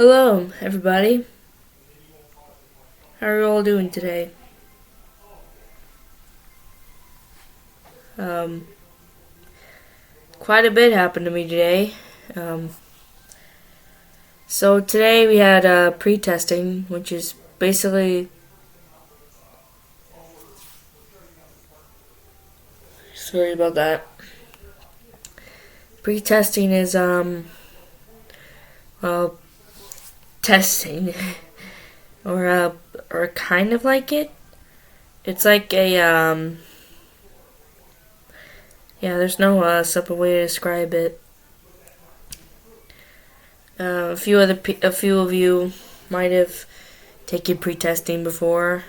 Hello, everybody. How are you all doing today? Um, Quite a bit happened to me today. Um, so today we had pre-testing, which is basically sorry about that. Pre-testing is well, testing or kind of like it. It's like a yeah. There's no simple way to describe it. A few of you might have taken pre-testing before.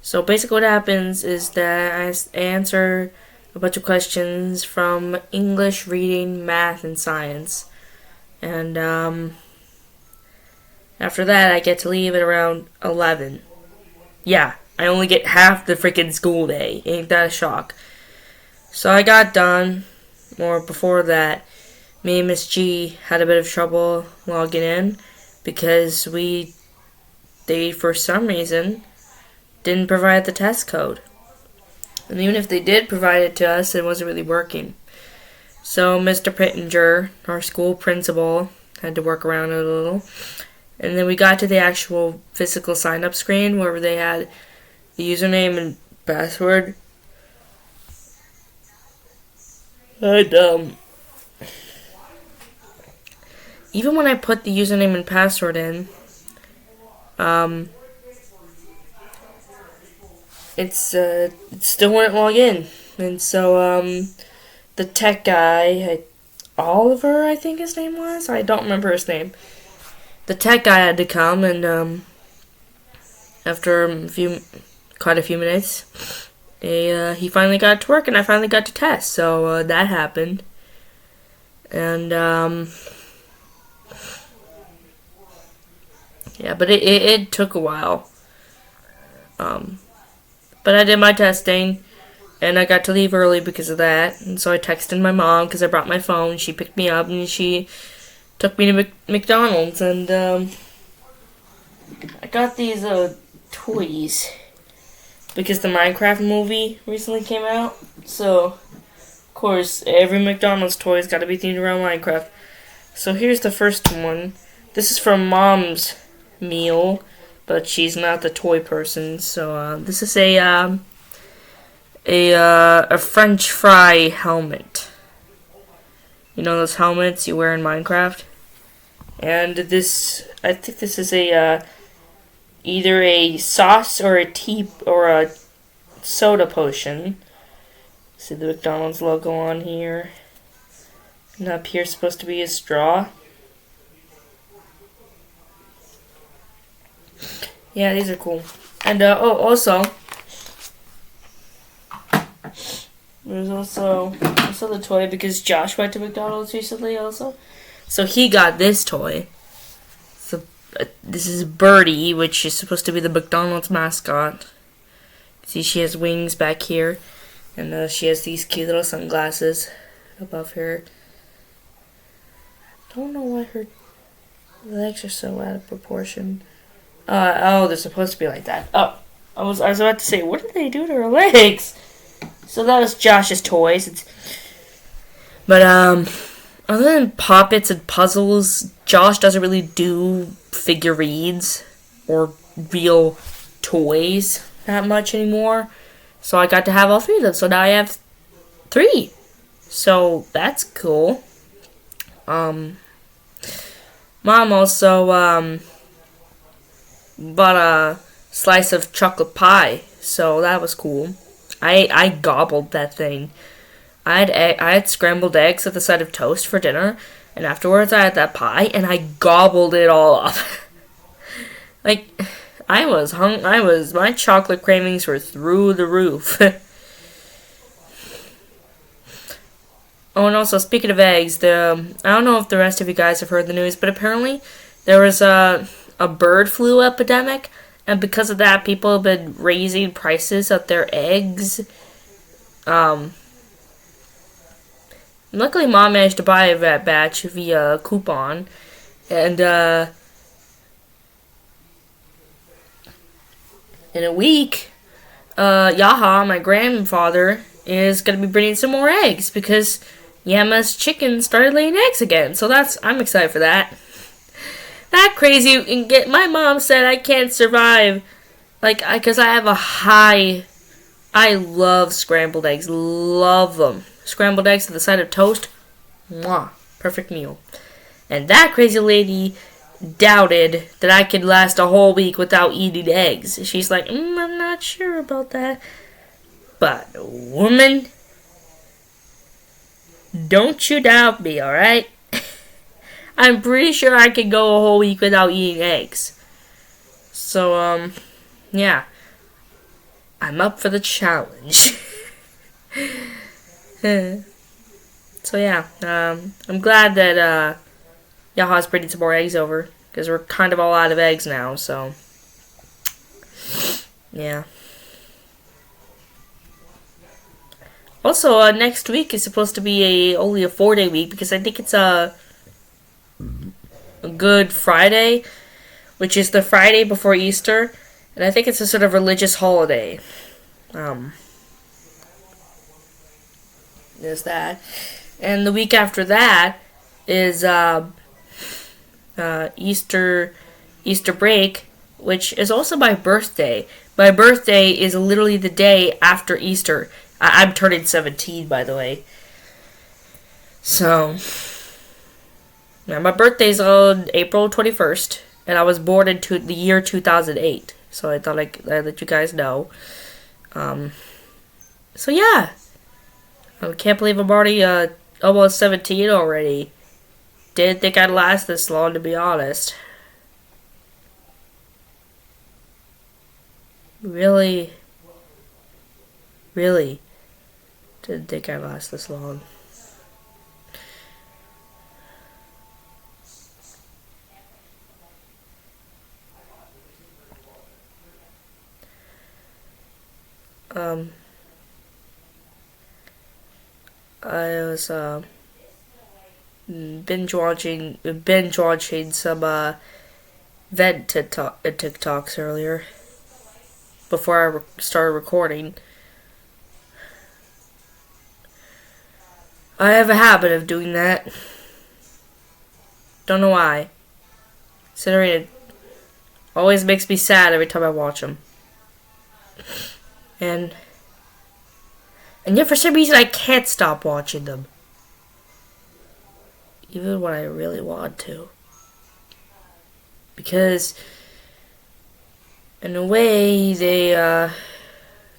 So basically, what happens is that I answer a bunch of questions from English, reading, math, and science, and after that, I get to leave at around 11. Yeah, I only get half the freaking school day. Ain't that a shock? So I got done, or before that, me and Miss G had a bit of trouble logging in because they for some reason didn't provide the test code. And even if they did provide it to us, it wasn't really working. So Mr. Pittenger, our school principal, had to work around it a little. And then we got to the actual physical sign-up screen where they had the username and password. And even when I put the username and password in, it still wouldn't log in. And so the tech guy, Oliver, I think his name was. I don't remember his name. The tech guy had to come, and after quite a few minutes, he finally got to work, and I finally got to test. So that happened, and yeah, but it took a while. But I did my testing, and I got to leave early because of that. And so I texted my mom because I brought my phone. She picked me up, and she took me to McDonald's, and I got these toys because the Minecraft movie recently came out. So, of course, every McDonald's toy's got to be themed around Minecraft. So here's the first one. This is from Mom's meal, but she's not the toy person. So this is a French fry helmet. You know those helmets you wear in Minecraft? And this, I think this is a either a sauce or a tea or a soda potion. See the McDonald's logo on here. And up here is supposed to be a straw. Yeah, these are cool. And also there's also the toy because Josh went to McDonald's recently also. So he got this toy. So this is Birdie, which is supposed to be the McDonald's mascot. See, she has wings back here, and she has these cute little sunglasses above her. Don't know why her legs are so out of proportion. They're supposed to be like that. Oh, I was about to say, what did they do to her legs? So that was Josh's toys. But other than poppets and puzzles, Josh doesn't really do figurines or real toys that much anymore. So I got to have all three of them. So now I have 3. So that's cool. Mom also bought a slice of chocolate pie. So that was cool. I gobbled that thing. I had scrambled eggs at the side of toast for dinner, and afterwards I had that pie, and I gobbled it all up. Like, my chocolate cravings were through the roof. Oh, and also, speaking of eggs, I don't know if the rest of you guys have heard the news, but apparently there was a bird flu epidemic, and because of that, people have been raising prices of their eggs. Luckily, Mom managed to buy a batch via a coupon, And in a week, Yaha, my grandfather, is gonna be bringing some more eggs because Yama's chicken started laying eggs again. So I'm excited for that. That crazy and get my mom said I can't survive because I have a high. I love scrambled eggs, love them. Scrambled eggs to the side of toast, mwah, perfect meal. And that crazy lady doubted that I could last a whole week without eating eggs. She's like, I'm not sure about that. But, woman, don't you doubt me, alright? I'm pretty sure I could go a whole week without eating eggs. So, yeah. I'm up for the challenge. So, yeah. I'm glad that, Yaha's bringing some more eggs over. Because we're kind of all out of eggs now, so. Yeah. Also, next week is supposed to be only a 4-day week because I think it's a Good Friday, which is the Friday before Easter, and I think it's a sort of religious holiday. There's that, and the week after that is Easter break, which is also my birthday. My birthday is literally the day after Easter. I'm turning 17, by the way. So, now my birthday's on April 21st, and I was born into the year 2008. So I thought I'd let you guys know. So yeah. I can't believe I'm already almost 17 already. Didn't think I'd last this long, to be honest. Really didn't think I'd last this long. I was binge watching some vent TikToks earlier before I started recording. I have a habit of doing that. Don't know why. Considering it always makes me sad every time I watch them. And yet for some reason I can't stop watching them. Even when I really want to. Because in a way they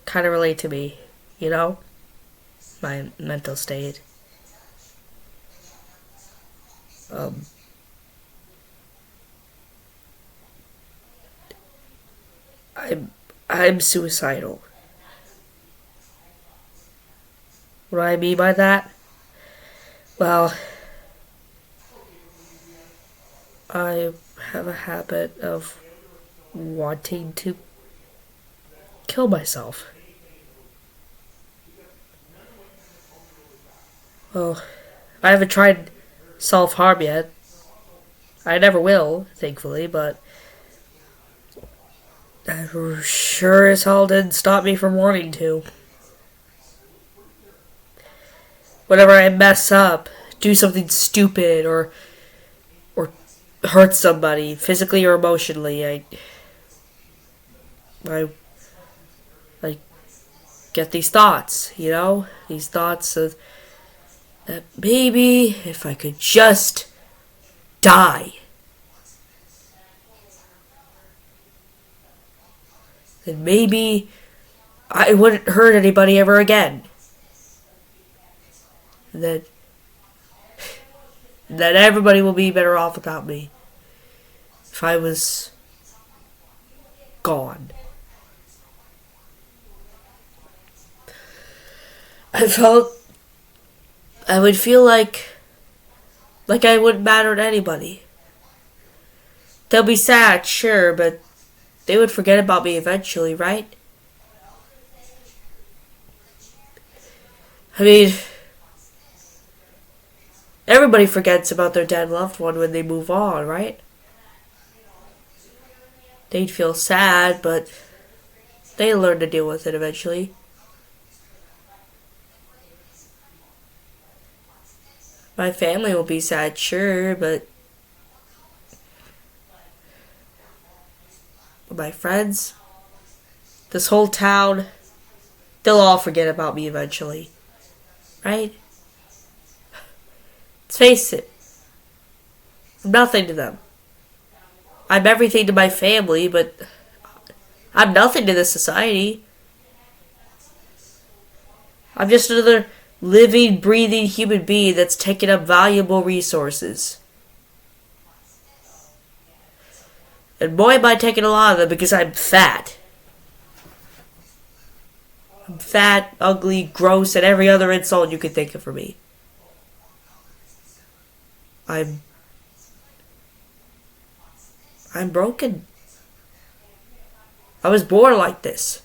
kind of relate to me, you know? My mental state. I'm suicidal. What do I mean by that? Well, I have a habit of wanting to kill myself. Well, I haven't tried self-harm yet. I never will, thankfully, but that sure as hell didn't stop me from wanting to. Whenever I mess up, do something stupid, or hurt somebody, physically or emotionally, I get these thoughts, you know? These thoughts of that maybe if I could just die, then maybe I wouldn't hurt anybody ever again. That everybody will be better off without me if I was gone. I would feel like I wouldn't matter to anybody. They'll be sad, sure, but they would forget about me eventually, right? I mean, Everybody forgets about their dead loved one when they move on, right? They'd feel sad, but they learn to deal with it eventually. My family will be sad, sure, but my friends, this whole town, they'll all forget about me eventually. Right? Let's face it. I'm nothing to them. I'm everything to my family, but I'm nothing to this society. I'm just another living, breathing human being that's taking up valuable resources. And boy, am I taking a lot of them because I'm fat. I'm fat, ugly, gross, and every other insult you could think of for me. I'm broken. I was born like this.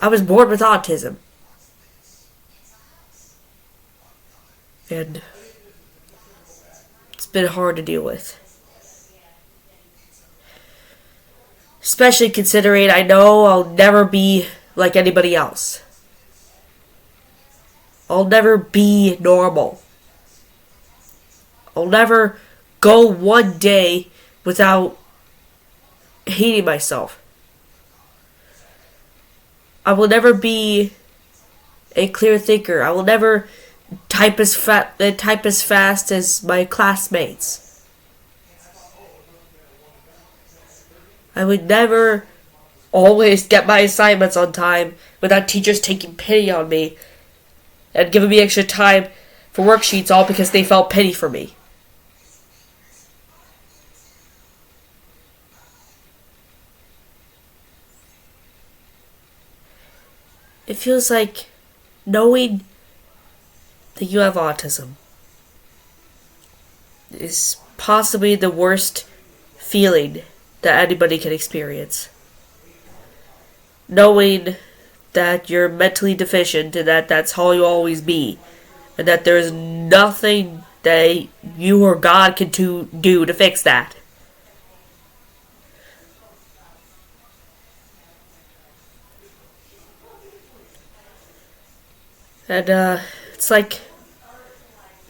I was born with autism. And it's been hard to deal with. Especially considering I know I'll never be like anybody else. I'll never be normal. I'll never go one day without hating myself. I will never be a clear thinker. I will never type as fast as my classmates. I would never always get my assignments on time without teachers taking pity on me and giving me extra time for worksheets all because they felt pity for me. It feels like knowing that you have autism is possibly the worst feeling that anybody can experience. Knowing that you're mentally deficient and that that's how you'll always be, and that there's nothing that you or God can do to fix that. And it's like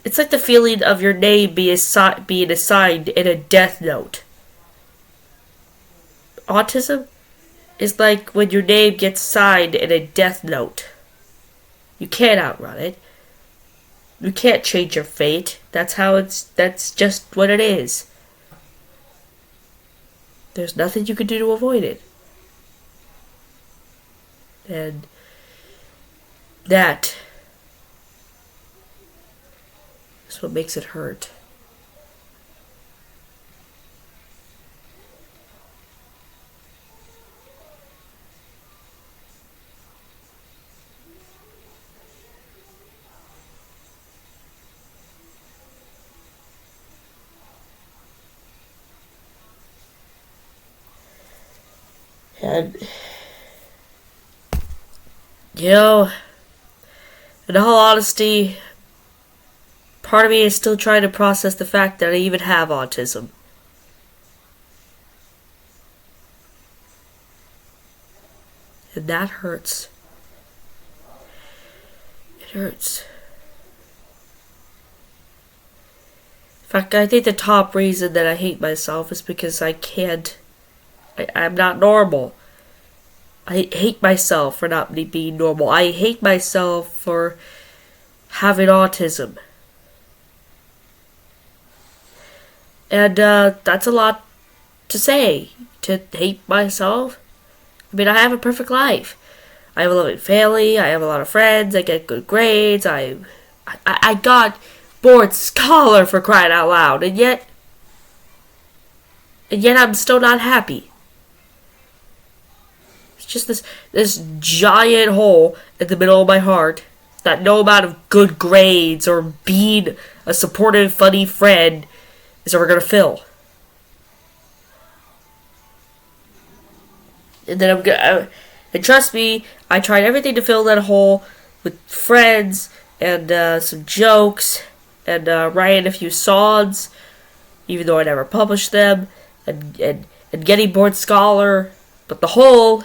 the feeling of your name being assigned in a death note. Autism is like when your name gets signed in a death note. You can't outrun it. You can't change your fate. That's just what it is. There's nothing you can do to avoid it. And that is what makes it hurt. And, in all honesty, part of me is still trying to process the fact that I even have autism. And that hurts. It hurts. In fact, I think the top reason that I hate myself is because I'm not normal. I hate myself for not being normal. I hate myself for having autism. And that's a lot to say, to hate myself. I mean, I have a perfect life. I have a loving family, I have a lot of friends, I get good grades, I got board scholar for crying out loud, and yet I'm still not happy. Just this giant hole in the middle of my heart that no amount of good grades or being a supportive, funny friend is ever going to fill. And then and trust me, I tried everything to fill that hole with friends and some jokes and writing a few songs, even though I never published them, and getting bored scholar, but the whole,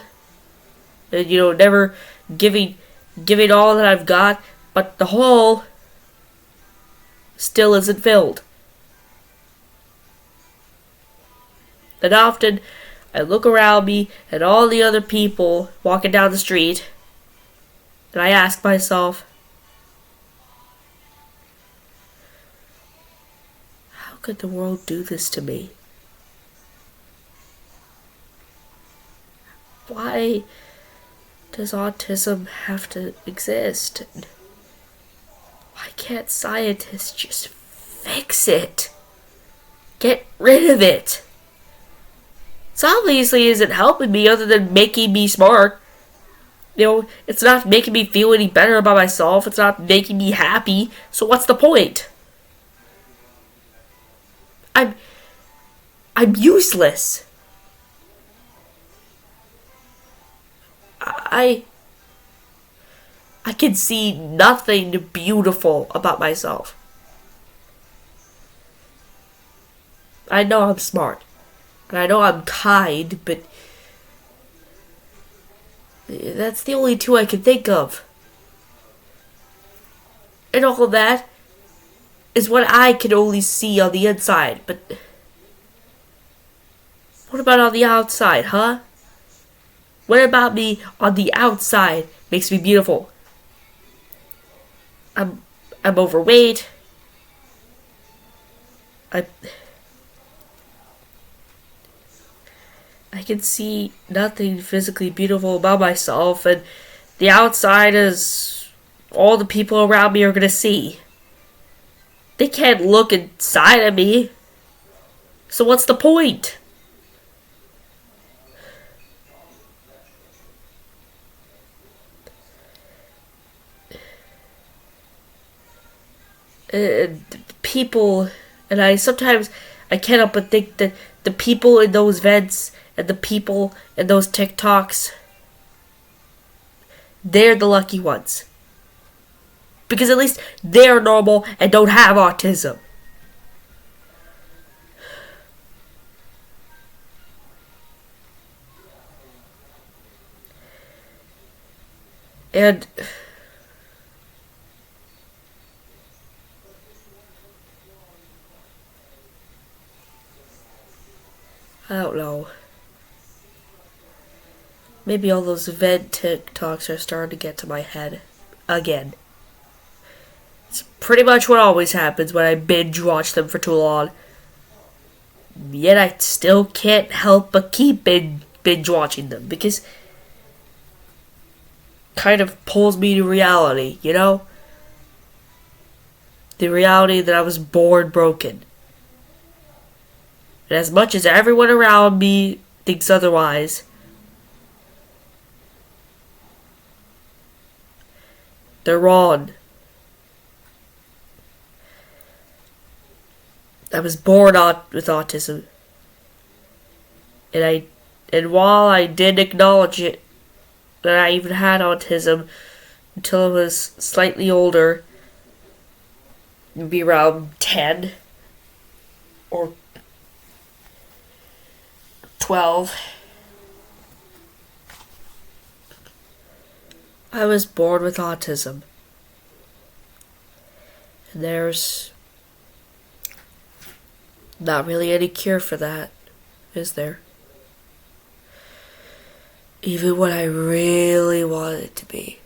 and never giving all that I've got, but the whole still isn't filled. And often I look around me at all the other people walking down the street, and I ask myself, how could the world do this to me? Why does autism have to exist? Why can't scientists just fix it? Get rid of it? It obviously isn't helping me other than making me smart. It's not making me feel any better about myself. It's not making me happy. So what's the point? I'm useless. I can see nothing beautiful about myself. I know I'm smart. And I know I'm kind, but that's the only two I can think of. And all of that is what I can only see on the inside, but what about on the outside, huh? What about me on the outside makes me beautiful? I'm overweight. I can see nothing physically beautiful about myself, and the outside is all the people around me are gonna see. They can't look inside of me. So what's the point? People, and I can't help but think that the people in those vents and the people in those TikToks, they're the lucky ones. Because at least they're normal and don't have autism. And I don't know. Maybe all those vent TikToks are starting to get to my head again. It's pretty much what always happens when I binge watch them for too long. Yet I still can't help but keep binge watching them because it kind of pulls me to reality, The reality that I was born broken. And as much as everyone around me thinks otherwise, they're wrong. I was born with autism. And while I did acknowledge it, that I even had autism until I was slightly older, maybe around 10 or 12, I was born with autism. And there's not really any cure for that, is there? Even when I really want it to be.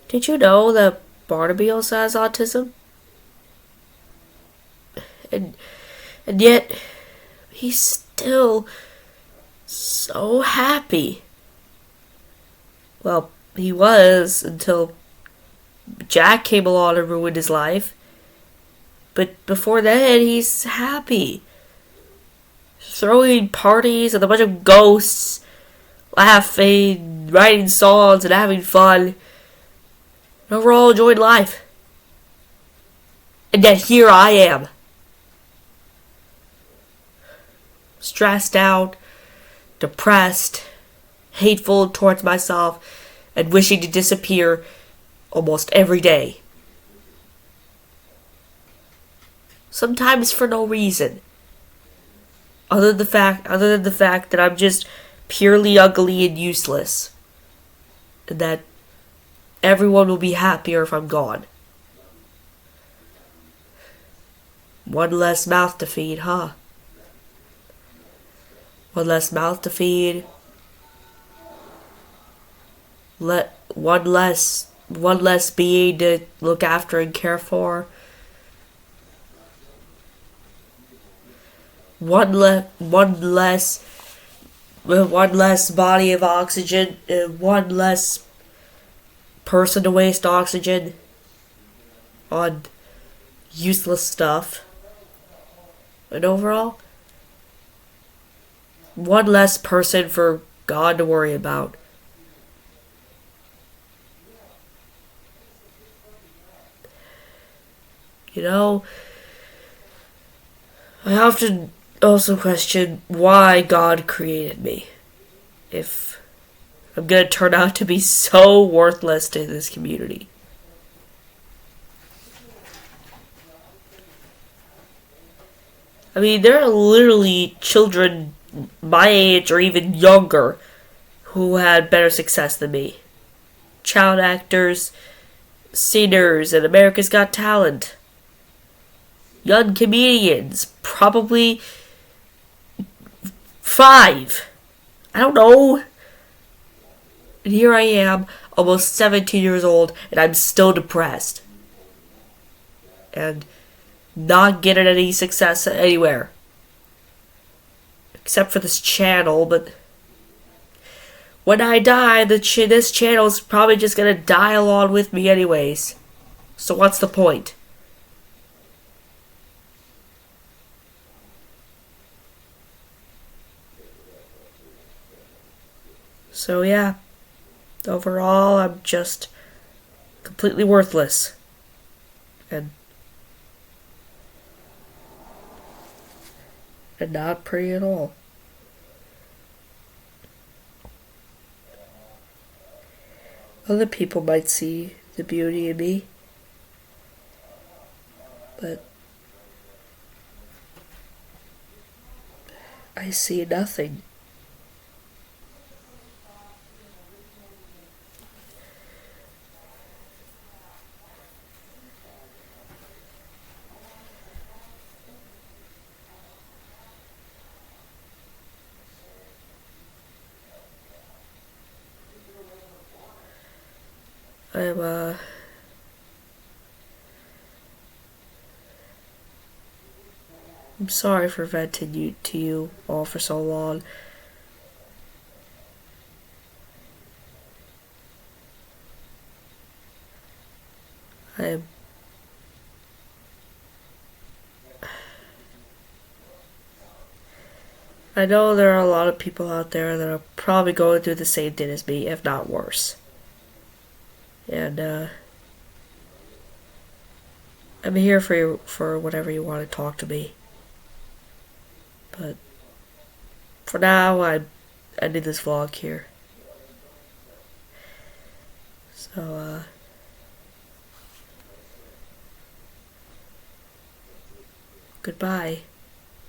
Did you know that Barnaby also has autism? And yet, he's still so happy. Well, he was until Jack came along and ruined his life. But before that, he's happy. Throwing parties with a bunch of ghosts, laughing, writing songs, and having fun. And overall enjoying life. And yet here I am. stressed out, depressed, hateful towards myself, and wishing to disappear almost every day. Sometimes for no reason. Other than the fact that I'm just purely ugly and useless. And that everyone will be happier if I'm gone. One less mouth to feed, huh? One less mouth to feed. One less being to look after and care for. One less body of oxygen, and one less person to waste oxygen on useless stuff. And overall, one less person for God to worry about. You know, I often also question why God created me. If I'm gonna turn out to be so worthless to this community. I mean, there are literally children my age or even younger who had better success than me. Child actors, singers, and America's Got Talent. Young comedians, probably 5. I don't know. And here I am, almost 17 years old, and I'm still depressed. And not getting any success anywhere. Except for this channel, but when I die, this channel's probably just gonna die along with me anyways. So what's the point? So yeah, overall, I'm just completely worthless. And not pretty at all. Other people might see the beauty in me, but I see nothing. I'm sorry for venting to you all for so long. I know there are a lot of people out there that are probably going through the same thing as me, if not worse. And I'm here for you for whenever you want to talk to me. But for now, I'm ending this vlog here. So, goodbye.